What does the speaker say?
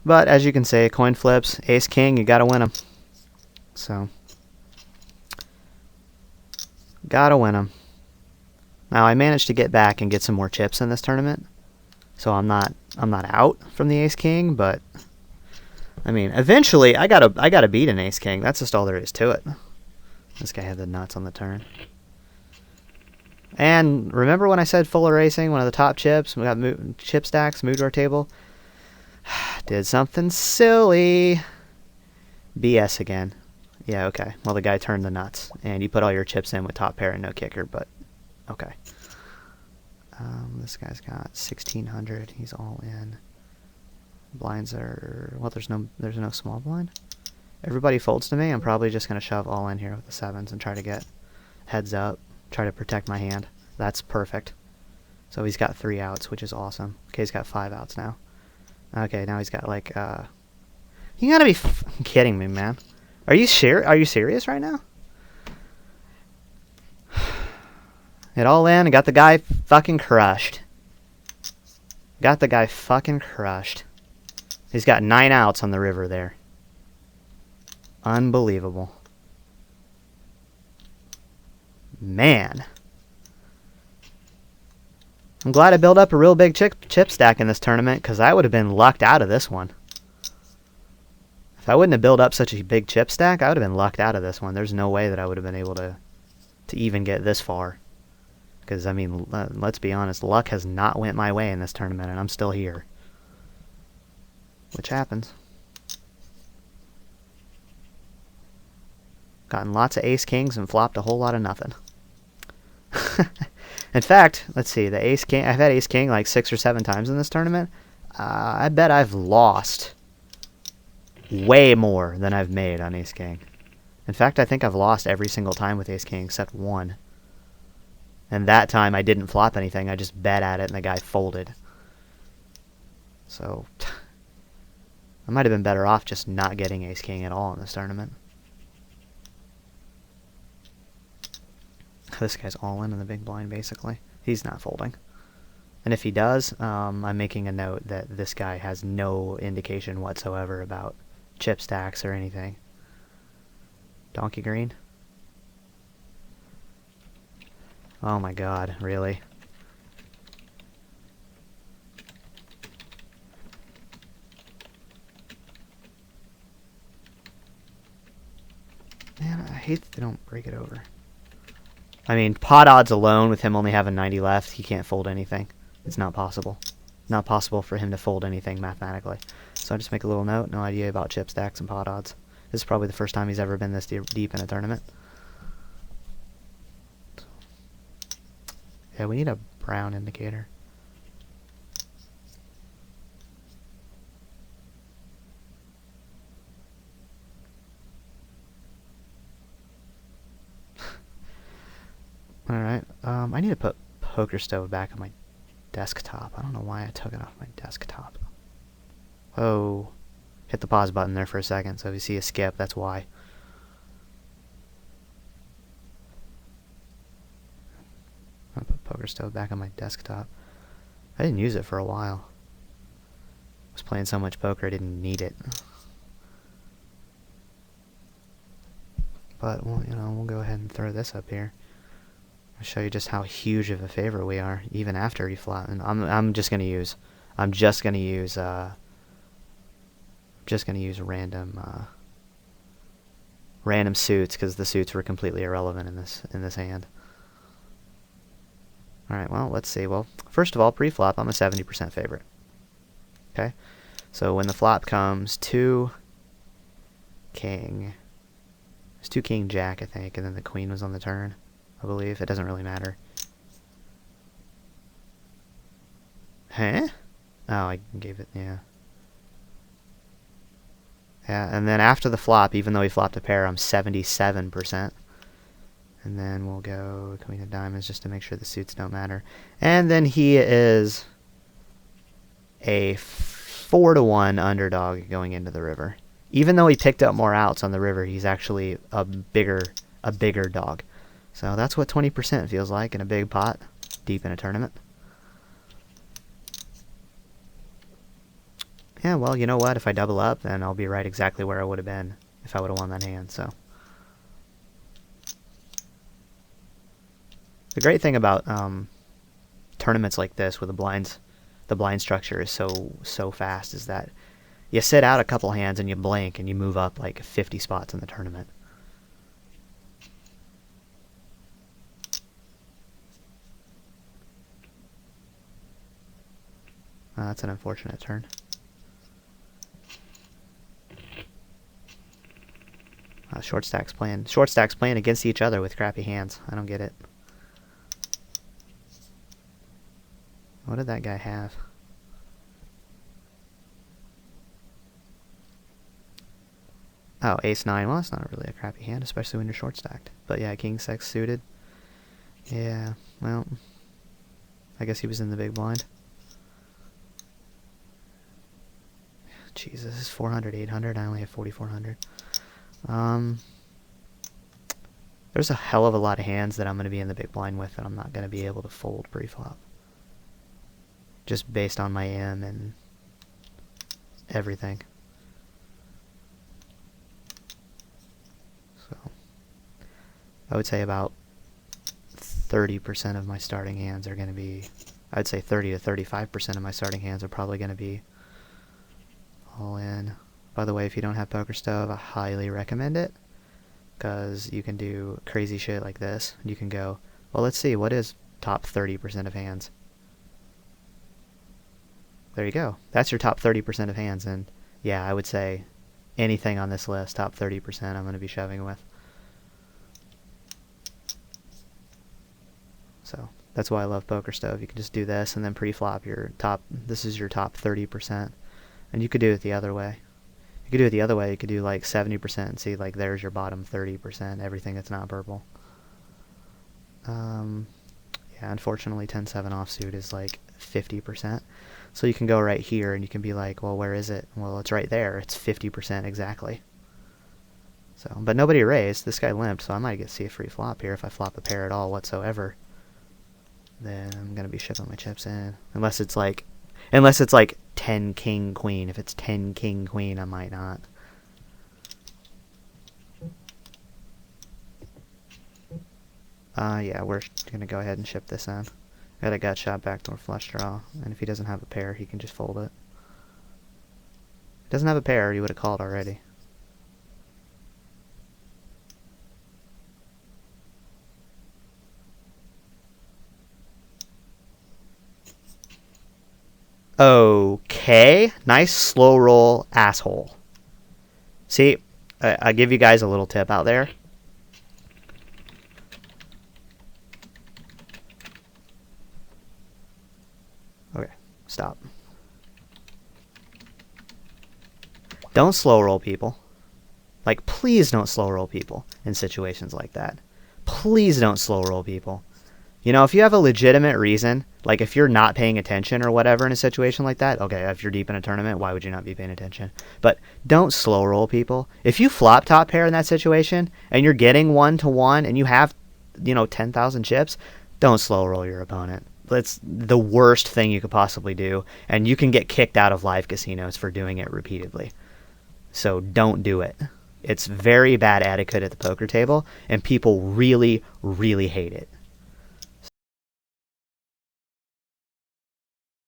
But as you can see, coin flips, ace king, you gotta win them. So, gotta win them. Now I managed to get back and get some more chips in this tournament, so I'm not out from the ace king. But I mean, eventually I gotta beat an ace king. That's just all there is to it. This guy had the nuts on the turn. And remember when I said full erasing, one of the top chips? We got chip stacks, moved to our table. Did something silly. BS again. Yeah, okay. Well, the guy turned the nuts, and you put all your chips in with top pair and no kicker, but okay. This guy's got 1600. He's all in. Blinds are, well, there's no small blind. Everybody folds to me. I'm probably just gonna shove all in here with the sevens and try to get heads up. Try to protect my hand. That's perfect. So he's got 3 outs, which is awesome. Okay, he's got 5 outs now. Okay, now he's got like you gotta be kidding me, man. Are you serious right now? It all in and got the guy fucking crushed. Got the guy fucking crushed. He's got 9 outs on the river there. Unbelievable. Man. I'm glad I built up a real big chip stack in this tournament, because I would have been lucked out of this one. If I wouldn't have built up such a big chip stack, I would have been lucked out of this one. There's no way that I would have been able to even get this far. Because, I mean, let's be honest, luck has not went my way in this tournament, and I'm still here. Which happens. Gotten lots of ace kings and flopped a whole lot of nothing. In fact, let's see, the ace king, I've had ace king like 6 or 7 times in this tournament. I bet I've lost way more than I've made on ace king. In fact, I think I've lost every single time with ace king except one. And that time I didn't flop anything, I just bet at it and the guy folded. So, I might have been better off just not getting ace king at all in this tournament. This guy's all in the big blind, basically. He's not folding. And if he does, I'm making a note that this guy has no indication whatsoever about chip stacks or anything. Donkey green? Oh my god, really? Man, I hate that they don't break it over. I mean, pot odds alone, with him only having 90 left, he can't fold anything. It's not possible. Not possible for him to fold anything mathematically. So I just make a little note, no idea about chip stacks and pot odds. This is probably the first time he's ever been this deep in a tournament. Yeah, we need a brown indicator. Alright, I need to put Poker Stove back on my desktop. I don't know why I took it off my desktop. Oh, hit the pause button there for a second, so if you see a skip, that's why. I'll put Poker Stove back on my desktop. I didn't use it for a while. I was playing so much poker I didn't need it. But, well, you know, we'll go ahead and throw this up here. I'll show you just how huge of a favorite we are, even after he flop. And I'm just gonna use random suits, because the suits were completely irrelevant in this hand. All right, well, let's see. Well, first of all, pre-flop, I'm a 70% favorite. Okay, so when the flop comes 2 king, it's 2 king jack, I think, and then the queen was on the turn, I believe. It doesn't really matter. Huh? Oh, I gave it, yeah. Yeah, and then after the flop, even though he flopped a pair, I'm 77%. And then we'll go queen of diamonds just to make sure the suits don't matter. And then he is a 4-to-1 underdog going into the river. Even though he picked up more outs on the river, he's actually a bigger dog. So that's what 20% feels like in a big pot, deep in a tournament. Yeah, well, you know what? If I double up, then I'll be right exactly where I would have been if I would have won that hand, so. The great thing about tournaments like this with the blind structure is so fast, is that you sit out a couple hands and you blink and you move up like 50 spots in the tournament. That's an unfortunate turn. Short stacks playing against each other with crappy hands. I don't get it. What did that guy have? Oh, ace-9. Well, that's not really a crappy hand, especially when you're short stacked. But yeah, king-6 suited. Yeah, well, I guess he was in the big blind. Jesus, this is 400, 800. I only have 4,400. There's a hell of a lot of hands that I'm going to be in the big blind with that I'm not going to be able to fold pre-flop. Just based on my M and everything. So, I would say about 30% of my starting hands are going to be, I'd say 30 to 35% of my starting hands are probably going to be all in. By the way, if you don't have Poker Stove, I highly recommend it, because you can do crazy shit like this. You can go, well, let's see, what is top 30% of hands? There you go. That's your top 30% of hands, and yeah, I would say anything on this list, top 30%, I'm going to be shoving with. So that's why I love Poker Stove. You can just do this and then pre-flop your top, this is your top 30%. And you could do it the other way. You could do it the other way. You could do like 70% and see like there's your bottom 30%, everything that's not purple. Yeah, unfortunately 10-7 offsuit is like 50%. So you can go right here and you can be like, well, where is it? Well, it's right there. It's 50% exactly. So, but nobody raised. This guy limped, so I might get see a free flop here if I flop a pair at all whatsoever. Then I'm gonna be shipping my chips in, unless it's like 10 king queen. If it's 10 king queen, I might not. Yeah, we're gonna go ahead and ship this in. Got a gut shot backdoor flush draw, and if he doesn't have a pair, he can just fold it. If he doesn't have a pair, he would have called already. Okay, nice slow roll, asshole. See, I give you guys a little tip out there. Okay, stop. Don't slow roll people. Like, please don't slow roll people in situations like that. Please don't slow roll people. You know, if you have a legitimate reason, like if you're not paying attention or whatever in a situation like that, okay, if you're deep in a tournament, why would you not be paying attention? But don't slow roll people. If you flop top pair in that situation and you're getting 1-1 and you have, 10,000 chips, don't slow roll your opponent. That's the worst thing you could possibly do, and you can get kicked out of live casinos for doing it repeatedly. So don't do it. It's very bad etiquette at the poker table, and people really, really hate it.